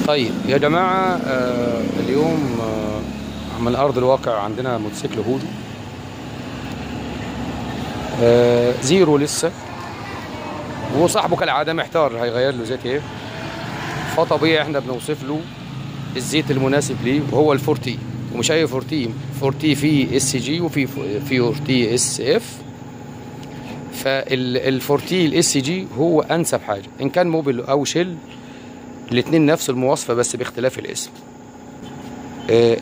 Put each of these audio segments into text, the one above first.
طيب يا جماعة، اليوم من أرض الواقع عندنا موتوسيكل هودي زيرو لسه، وصاحبه كالعادة محتار هيغير له زيت ايه. فطبيعي احنا بنوصف له الزيت المناسب ليه، وهو الفورتي. ومش اي فورتي، فورتي فيه اس جي وفي فورتي اس اف. فالفورتي الاس جي هو انسب حاجة، ان كان موبل او شيل الاتنين نفس المواصفة بس باختلاف الاسم.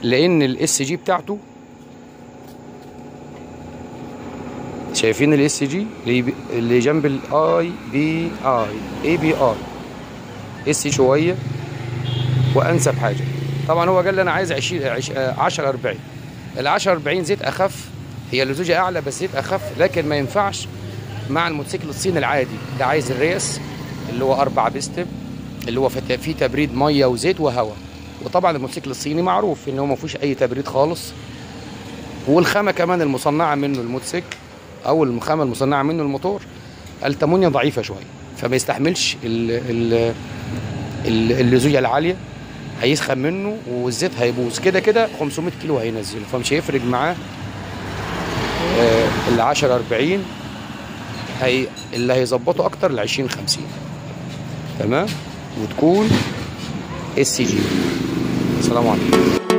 لان الاس جي بتاعته، شايفين الاس جي اللي جنب الاي بي اي اس شويه وانسب حاجه. طبعا هو قال لي انا عايز 10 40. ال 10 40 زيت اخف، هي اللزوجه اعلى بس زيت اخف، لكن ما ينفعش مع الموتوسيكل الصيني العادي ده. عايز الريس اللي هو 4 بيستم، اللي هو فيه تبريد ميه وزيت وهواء. وطبعا الموتوسيكل الصيني معروف ان هو ما فيهوش اي تبريد خالص. والخامه كمان المصنعه منه الموتوسيكل او الخامه المصنعه منه الموتور التمونيا ضعيفه شويه، فما يستحملش اللزوجه العاليه، هيسخن منه والزيت هيبوظ. كده كده 500 كيلو هينزله، فمش هيفرق معاه. ال 10 40 اللي هيظبطه اكتر ال 20 50. تمام. وتكون اس جي. السلام عليكم.